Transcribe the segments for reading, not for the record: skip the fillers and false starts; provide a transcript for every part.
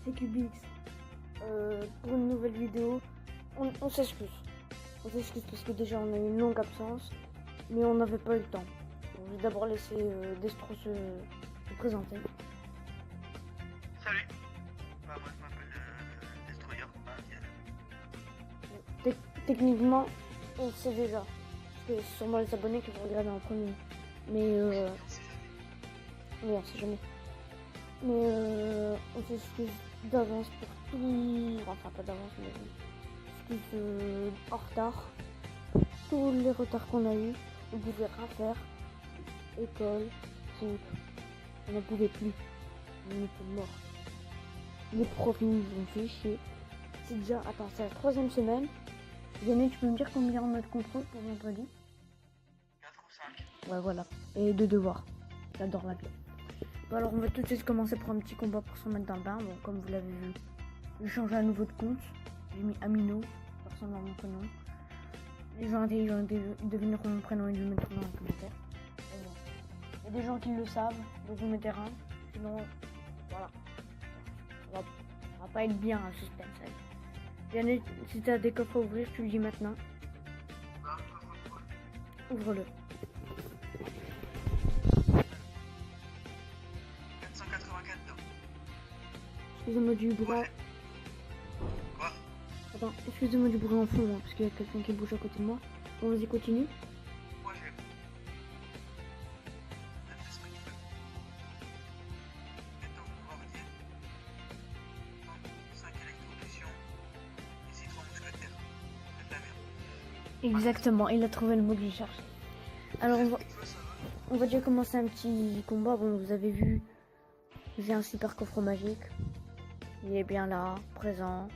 c'est Cubix pour une nouvelle vidéo. On s'excuse. On s'excuse parce que déjà on a eu une longue absence, mais on n'avait pas eu le temps. Donc, je vais d'abord laisser Destro se présenter. Salut. Moi je m'appelle Destroyer. Techniquement, on le sait déjà. Parce que c'est sûrement les abonnés qui vont regarder en premier. Mais oui, on sait jamais. Mais on s'excuse d'avance pour tout. Enfin, pas d'avance, mais on s'excuse en retard. Tous les retards qu'on a eu, on pouvait rien faire. École, foot, on n'en pouvait plus. On était morts. Les profs nous ont fait chier. C'est déjà, attends, c'est la 3e semaine. Yannick, tu peux me dire combien on a de contrôle pour vendredi? 4 ou 5. Ouais, voilà. Et 2 devoirs. J'adore la vie. Bon, alors, on va tout de suite commencer par un petit combat pour se mettre dans le bain. Bon, comme vous l'avez vu, j'ai changé à nouveau de compte. J'ai mis Amino, personne dans mon prénom. Les gens intelligents devineront mon prénom et le mettront dans les commentaires. Et bon. Il y a des gens qui le savent, donc vous mettez rien. Sinon, voilà. Ça va pas être bien un suspense. Yannick, si t'as des coffres à ouvrir, tu le dis maintenant. Ouvre-le. 484 non. Excusez-moi du bruit. Quoi? Attends, excusez-moi du bruit en fond, hein, parce qu'il y a quelqu'un qui bouge à côté de moi. Bon, vas-y, continue. Moi j'ai... Fais ce que tu veux. Maintenant bombardier. 5 électrocutions. Et citron mousquetaire. C'est de la merde. Exactement, il a trouvé le mot que je cherchais. Alors, on va déjà commencer un petit combat. Bon, vous avez vu, j'ai un super coffre magique. Il est bien là, présent.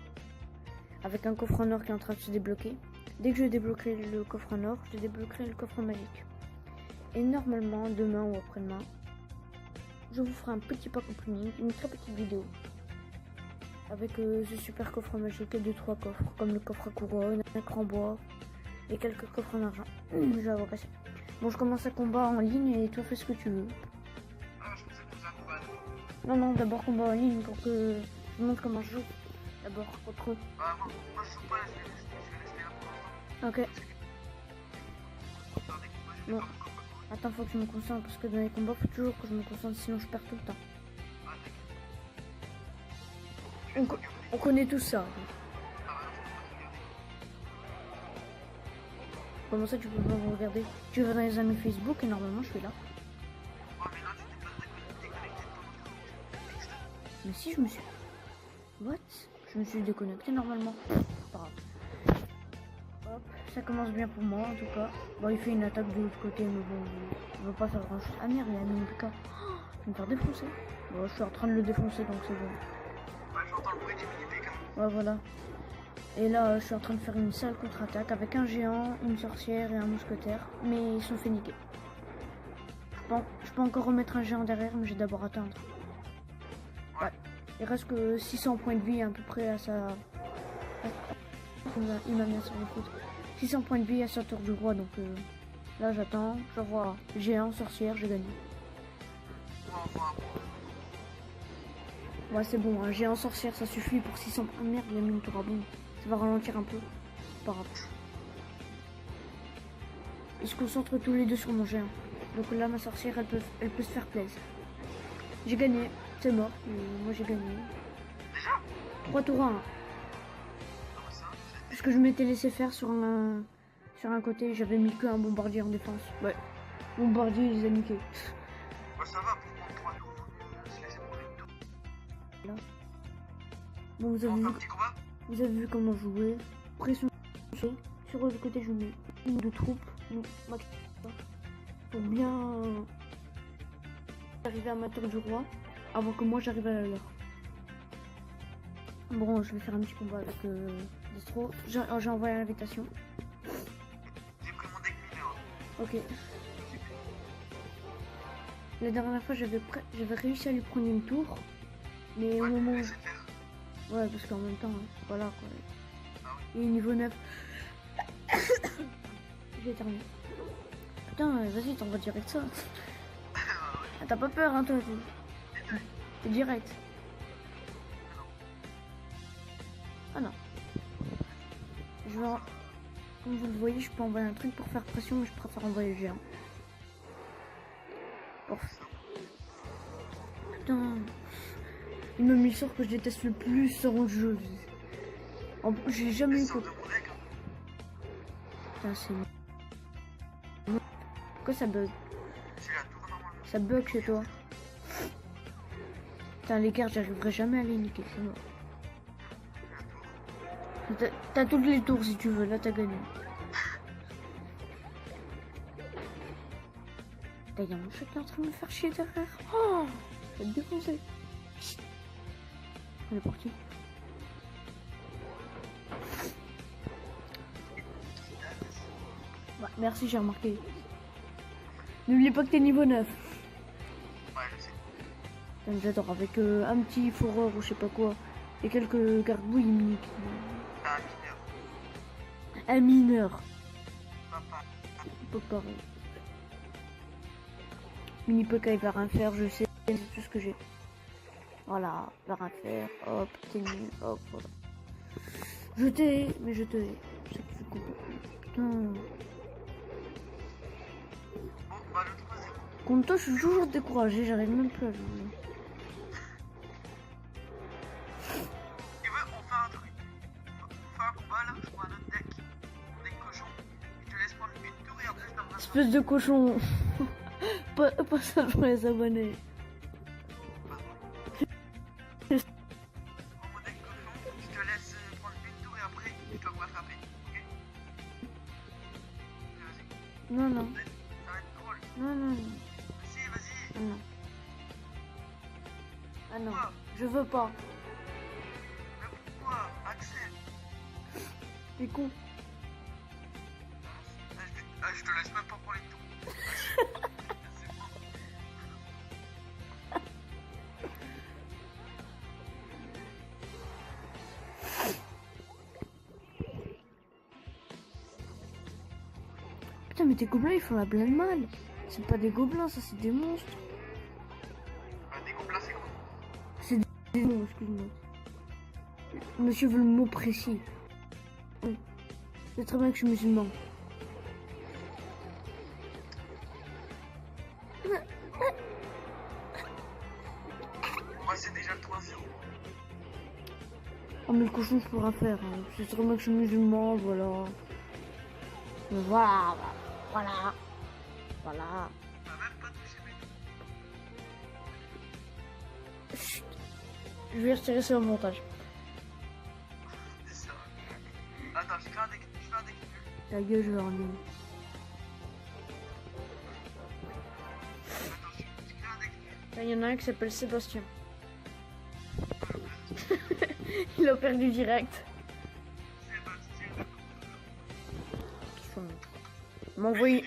Avec un coffre en or qui est en train de se débloquer. Dès que je débloquerai le coffre en or, je débloquerai le coffre magique. Et normalement, demain ou après-demain, je vous ferai un petit pack opening, une très petite vidéo. Avec ce super coffre magique et 2-3 coffres, comme le coffre à couronne, un cran bois et quelques coffres en argent. Je vais avoir cassé. Bon, je commence un combat en ligne et toi fais ce que tu veux. Ah, je pensais que vous un combat. Non, d'abord combat en ligne pour que je montre comment je joue. D'abord contre eux. Ah, moi je joue pas, je vais rester là pour l'instant. Ok. Dans des combats, je Bon. fais pas mon combat. Attends, faut que je me concentre parce que dans les combats, faut toujours que je me concentre, sinon je perds tout le temps. Ah, t'inquiète. On connaît tout ça. Ah, bah non, je peux pas te regarder. Comment ça, tu peux pas me regarder? Tu vas dans les amis Facebook et normalement, je suis là. Ouais, mais là, tu t'es pas déconnecté de ton autre. Mais si, je me suis... What? Je me suis déconnecté normalement. Pas grave. Hop, ça commence bien pour moi en tout cas. Bon, il fait une attaque de l'autre côté, mais bon, il va pas faire grand chose. Ah merde, il a mis une PK. Oh, je vais me faire défoncer. Bon, je suis en train de le défoncer donc c'est bon. Ouais, j'entends le bruit des mini-PK. Ouais, voilà. Et là, je suis en train de faire une sale contre-attaque avec un géant, une sorcière et un mousquetaire. Mais ils sont fait niquer. Je peux encore remettre un géant derrière, mais j'ai d'abord atteindre. Ouais. Il reste que 600 points de vie à peu près à sa... Il m'a mis sur le foot. 600 points de vie à sa tour du roi, donc là j'attends. Je vois géant, sorcière, j'ai gagné. Ouais, c'est bon, un géant, sorcière, ça suffit pour 600 points. Merde, il a mis une tour à bombe. Ça va ralentir un peu. Pas grave. Ils se concentrent tous les deux sur mon géant. Donc là, ma sorcière, elle peut se faire plaisir. J'ai gagné. C'est mort. Moi, j'ai gagné. 3 tours à 1. Parce que je m'étais laissé faire sur un côté. J'avais mis qu'un bombardier en défense. Ouais. Bombardier, il les a niqués. Bah ça va, pour un tour, se laisser prendre une tour. Là. Bon, On fait un petit combat? vous avez vu comment jouer. Pression sur l'autre côté, je mets une de troupes. Pour bien arriver à ma tour du roi. Avant que moi j'arrive à la leur. Bon, je vais faire un petit combat avec Destro. J'ai envoyé l'invitation. J'ai pris mon deck mineur. Ok. La dernière fois, j'avais réussi à lui prendre une tour. Mais au moment où... faire. Ouais, parce qu'en même temps, hein, voilà quoi. Ah oui. Il est niveau 9. J'ai terminé. Putain, vas-y, t'envoies direct ça. Ah, t'as pas peur, hein, toi. T'es direct. Je vais comme vous le voyez, je peux envoyer un truc pour faire pression, mais je préfère envoyer le géant. Oh. Putain. Il m'a mis le sort que je déteste le plus dans le jeu. J'ai jamais eu que... Putain, c'est... Pourquoi ça bug? Ça bug chez toi. Putain, les cartes, j'arriverai jamais à les niquer, c'est mort. T'as toutes les tours si tu veux, là t'as gagné. Putain, y'a mon chat qui est en train de me faire chier derrière. Oh, je vais te défoncer. Elle est partie. Bah, merci, j'ai remarqué. N'oublie pas que t'es niveau 9. Ouais, je sais. Putain, j'adore, avec un petit fourreur ou je sais pas quoi. Et quelques gargouilles miniques. Ah, mineur. Un mineur. Papa. Pas pareil. Mini Poké il va rien faire, je sais, c'est tout ce que j'ai. Voilà, il va rien faire, hop, t'es nul, hop, voilà. Je t'ai, mais je t'ai. C'est que je comprends. Putain. Bon, bah le 3-0. Contre toi, je suis toujours découragé, j'arrive même plus à jouer. Tu veux, on fait un truc. On fait un combat là, je prends un autre deck. Un deck cochon. Et je te laisse prendre une tour et après je t'en Espèce de cochon. pas ça pour les abonnés. Mon deck cochon, je te laisse prendre une tour et après je dois me rattraper. Ok? Vas-y. Non, non, Ça va être drôle. non, non, non. Vas-y, vas-y. Ah non. Ah non, Pourquoi? je veux pas. Mais pourquoi? Axel. T'es con. Je te laisse même pas prendre les tours. C'est bon. Putain, mais tes gobelins ils font la blinde mal. C'est pas des gobelins, ça c'est des monstres. Des gobelins, c'est quoi? C'est des démons, excuse-moi. Monsieur veut le mot précis. C'est très bien que je suis musulman. Moi, c'est déjà le 3-0. Oh mais le cochon je pourrais faire. Hein. C'est très bien que je suis musulman, voilà. Mais voilà, voilà. Voilà. T'as même pas touché mes tours. Chut. Je vais retirer ça au montage. C'est ça. Attends, je fais un deck. Je fais un deck nul. Ta gueule, je vais en ligne. Attends, je crée un deck nul. Il y en a un qui s'appelle Sébastien. Il a perdu direct. Sébastien. Il m'a envoyé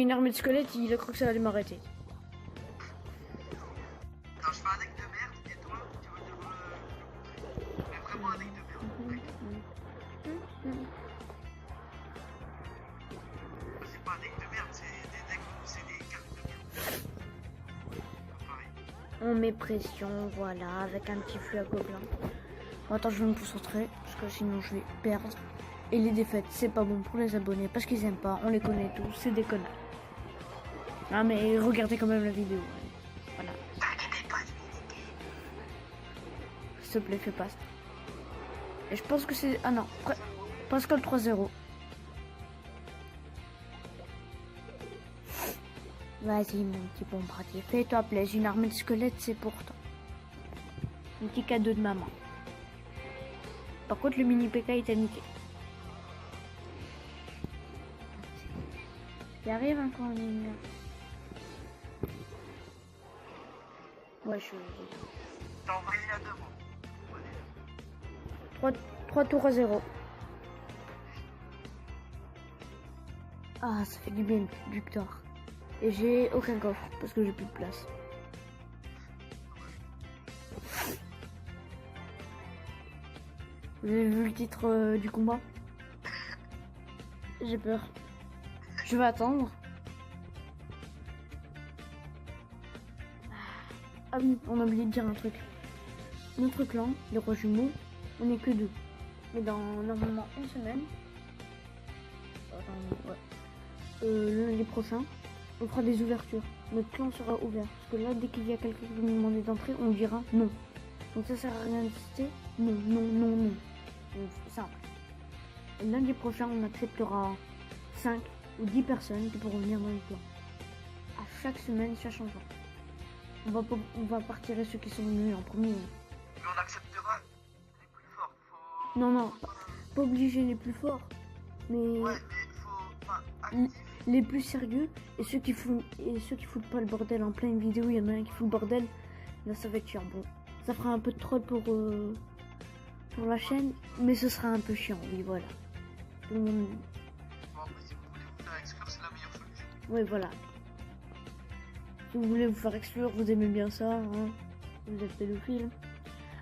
une armée de squelettes, il a cru que ça allait m'arrêter. Attends, je fais un deck de merde et toi, tu vas devoir le montrer. Mais vraiment un deck de merde. C'est pas un deck de merde, c'est des decks, c'est des cartes de merde. Pareil. On met pression, voilà, avec un petit flux à gobelins. Bon, attends, je vais me concentrer, parce que sinon je vais perdre. Et les défaites, c'est pas bon pour les abonnés, parce qu'ils aiment pas, on les connaît tous, c'est des connards. Ah mais regardez quand même la vidéo. Voilà. S'il te plaît, fais pas ça. Et je pense que c'est... Ah non, Pascal 3-0. Vas-y mon petit bombardier, fais-toi plaisir, une armée de squelettes c'est pour toi. Un petit cadeau de maman. Par contre le mini PK il t'a niqué. Il arrive encore en ligne. Ouais, T'as envoyé la demande. 3 tours à 0. Ah, ça fait du bien une petite victoire. Et j'ai aucun coffre parce que j'ai plus de place. Vous avez vu le titre du combat? J'ai peur. Je vais attendre. Ah oui, on a oublié de dire un truc. Notre clan, les rois jumeaux, on n'est que deux. Mais dans normalement une semaine. Attends, ouais. Le lundi prochain, on fera des ouvertures. Notre clan sera ouvert. Parce que là, dès qu'il y a quelqu'un qui veut nous demander d'entrer, on dira non. Donc ça sert à rien d'insister. Non, non, non, non. Donc, c'est simple. Et lundi prochain, on acceptera 5 ou 10 personnes qui pourront venir dans le clan. À chaque semaine, ça changera. On va partir ceux qui sont venus en premier. Mais on acceptera les plus forts. Faut... Non, non, pas obligé les plus forts. Mais Ouais, mais faut... Enfin, actif. les plus sérieux et ceux qui foutent pas le bordel en pleine vidéo. Il y en a un qui fout le bordel. Là, ça va être chiant. Bon, ça fera un peu de troll pour la chaîne, mais ce sera un peu chiant. Oui, voilà. Donc, Bon, après, si vous voulez vous faire exclure, c'est la meilleure solution. ouais, voilà. Si vous voulez vous faire exclure, vous aimez bien ça, hein, vous êtes pédophile.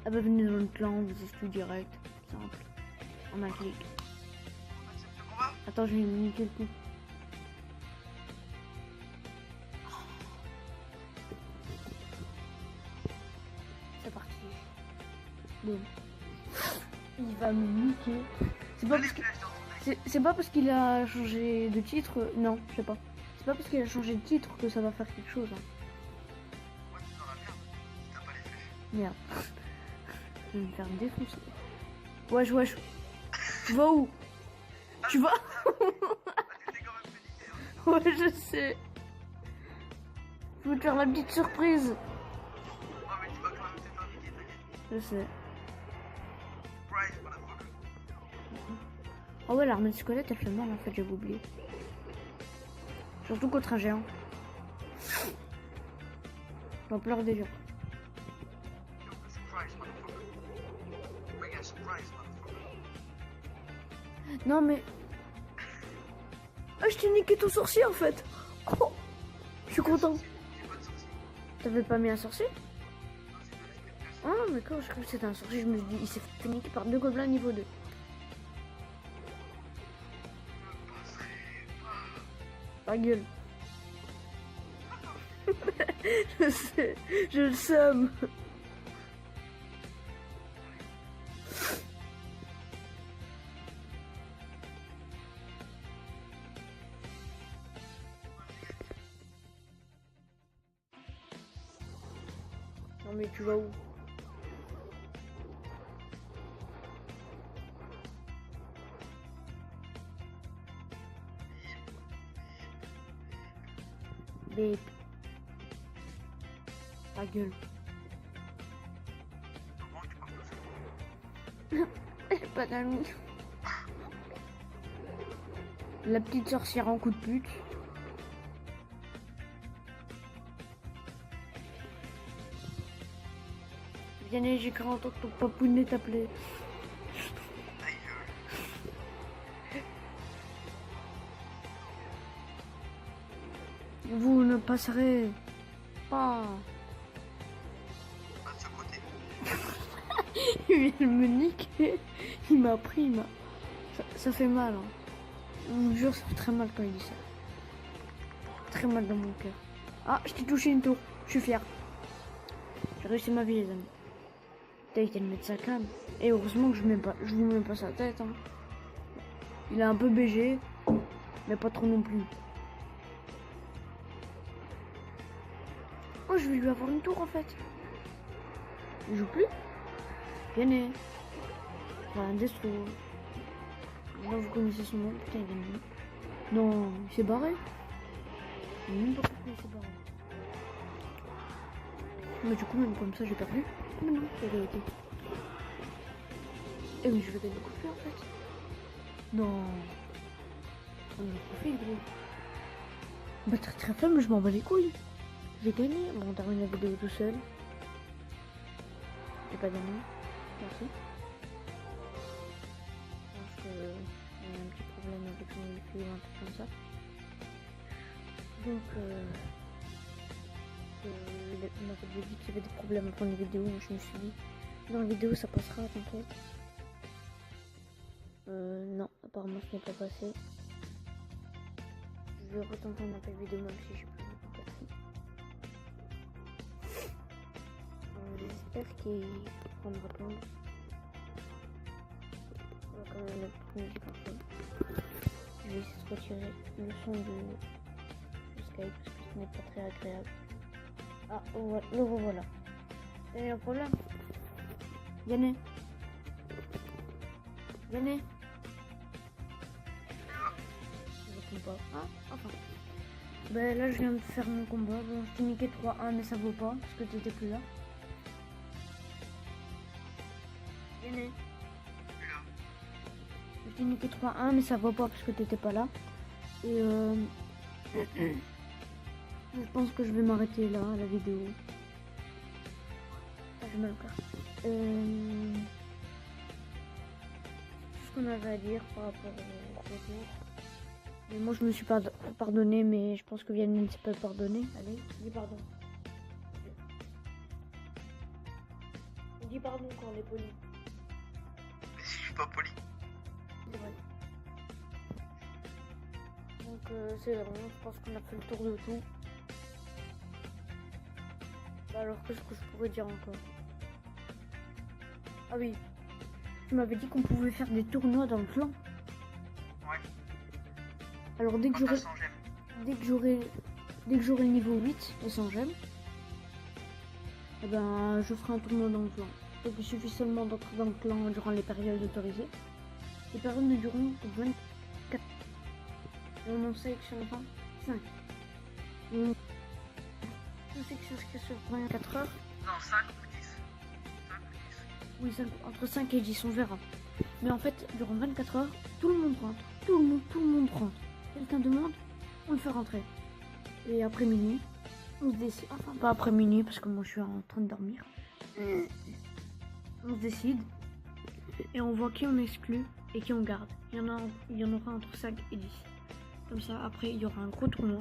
Ah bah venez dans le clan, vous excluez direct. Simple. En un clic. On accepte le combat? Attends, je vais me niquer le coup. C'est parti. Bon. Il va me niquer. C'est pas Allez, parce que... flèches dans ton deck. C'est pas parce qu'il a changé de titre. Non, je sais pas. C'est pas parce qu'il a changé de titre que ça va faire quelque chose. Hein. Ouais, tu dans la merde. Si t'as pas les flèches. Merde. Je vais me faire défoncer. Wesh, wesh. Tu vas où? Tu vas? Ah, t'étais quand même péniqué, hein. Ouais, je sais. Je vais te faire la petite surprise. Non, mais tu vas quand même te faire niquer, t'inquiète. Je sais. Price, motherfucker. Oh ouais, l'armée de squelette, elle fait mal en fait, j'avais oublié. Surtout contre un géant. J'en pleure déjà. Yo, surprise, motherfucker. Mega surprise, motherfucker. Non mais... Ah, je t'ai niqué ton sorcier en fait. Oh, je suis content. J'ai pas de sorcier. T'avais pas mis un sorcier? Non, c'est de l'esprit de personne. Ah d'accord, je crois que c'était un sorcier. Je me suis dit, il s'est fait niquer par 2 gobelins niveau 2. Ta gueule. Je sais, je le somme. Non mais tu vas où? Bip. Ta gueule. Comment tu parles tout seul? Pas d'amis. La petite sorcière en coup de pute. Viens, j'ai 40 ans que ton papounet t'appelait. Ta gueule. Vous ne passerez pas. Pas de ce côté. Il vient de me niquer. Il m'a pris, il m'a... Ça fait mal. Hein. Je vous jure, ça fait très mal quand il dit ça. Très mal dans mon cœur. Ah, je t'ai touché une tour. Je suis fier. J'ai réussi ma vie, les amis. T'as été le mettre sa canne. Et heureusement que je vous mets pas sa tête. Hein. Il est un peu BG, mais pas trop non plus. Oh, je vais lui avoir une tour en fait. Il joue plus. Viens. Enfin, Destro. Là, vous connaissez son nom. Putain, il vient de... Non, il s'est barré. Je sais même pas pourquoi il s'est barré. Mais du coup, même comme ça, j'ai perdu. Mais non, c'est la vérité. Eh oui, je vais gagner le coup de pied en fait. Non. On a pas fait, gros. Bah, très faible, je m'en bats les couilles. J'ai gagné. Bon, on termine la vidéo tout seul. J'ai pas gagné. Merci. Je pense qu'il y a un petit problème avec mon wifi ou un truc comme ça. Donc, il m'avait dit qu'il y avait des problèmes avant les vidéos. Je me suis dit, dans la vidéo ça passera, t'inquiète. Non, apparemment ce n'est pas passé. Je vais retenter un appel vidéo même si j'ai plus de batterie. J'espère qu'il prendra plein. comme notre musique en fond. Je vais essayer de retirer le son du Skype parce que ce n'est pas très agréable. Ah, le revoilà. Et un problème. Yanné. Yanné. Je réponds pas. Ah, enfin. Ben là, je viens de faire mon combat. Bon, je t'ai niqué 3-1, mais ça vaut pas parce que t'étais plus là. Yanné. Je t'ai niqué 3-1, mais ça vaut pas parce que t'étais pas là. Et je pense que je vais m'arrêter là, la vidéo. Ah, j'ai mal au cœur. Ce qu'on avait à dire par rapport au retour. Et moi je me suis pas pardonné, mais je pense que Vianney ne s'est pas pardonné. Allez, dis pardon. Dis pardon quand on est poli. Mais si je suis pas poli. C'est vrai. Donc c'est vraiment, je pense qu'on a fait le tour de tout. Bah alors qu'est-ce que je pourrais dire encore? Ah oui, tu m'avais dit qu'on pouvait faire des tournois dans le clan. Ouais. Alors dès que Quand t'as j'aurai 100 gemmes. dès que j'aurai le niveau 8 et 100 gemmes, eh ben je ferai un tournoi dans le clan. Donc il suffit seulement d'entrer dans le clan durant les périodes autorisées. Les périodes ne dureront que 24. Et on en sélectionne 5. On sait que c'est sur 24 heures. Non, 5 ou 10. 5 ou 10. Oui, entre 5 et 10, on verra. Mais en fait, durant 24 heures, tout le monde rentre. Tout le monde rentre. Quelqu'un demande, on le fait rentrer. Et après minuit, on se décide. Enfin, pas après minuit, parce que moi je suis en train de dormir. On se décide. Et on voit qui on exclut et qui on garde. Il y en aura entre 5 et 10. Comme ça, après, il y aura un gros tournoi.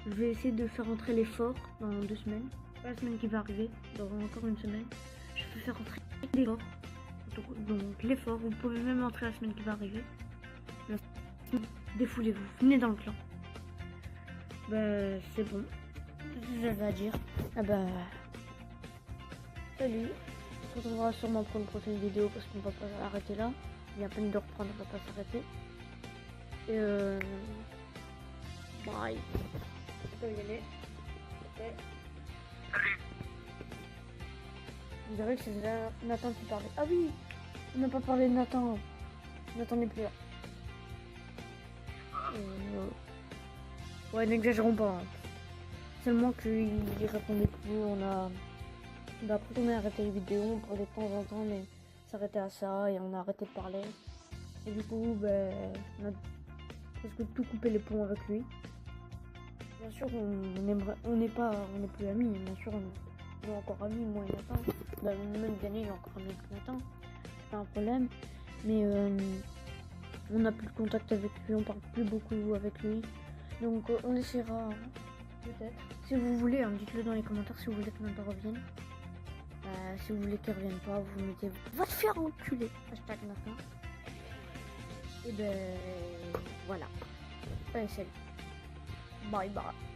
Je vais essayer de faire rentrer les forts dans 2 semaines. Pas la semaine qui va arriver, dans encore une semaine. Je vais faire rentrer les forts. Donc les forts, vous pouvez même entrer la semaine qui va arriver. Défoulez-vous, venez dans le clan. Bah c'est bon. J'avais à dire. Ah bah salut. On se retrouvera sûrement pour une prochaine vidéo parce qu'on va pas arrêter là. Il y a peine de reprendre, on va pas s'arrêter. Et bye. Je peux y aller. Ok. Salut. On dirait que c'est là Nathan qui parlait. Ah oui, on n'a pas parlé de Nathan. Nathan n'est plus là. Ouais, n'exagérons pas. Hein. Seulement qu'il répondait plus. Après qu'on a arrêté les vidéos, on parlait de temps en temps, mais s'arrêtait à ça et on a arrêté de parler. Et du coup, on a presque tout coupé les ponts avec lui. Bien sûr, on n'est plus amis. Bien sûr, on est encore amis, moi et Nathan. Même Vianney, il est encore ami avec Nathan. C'est pas un problème. Mais on n'a plus de contact avec lui, on parle plus beaucoup avec lui. Donc on essaiera peut-être. Si vous voulez, hein, dites-le dans les commentaires si vous voulez que Nathan revienne. Si vous voulez qu'il revienne pas, vous mettez va te faire enculer. Hashtag Nathan. Et voilà. Allez, salut. Bye bye.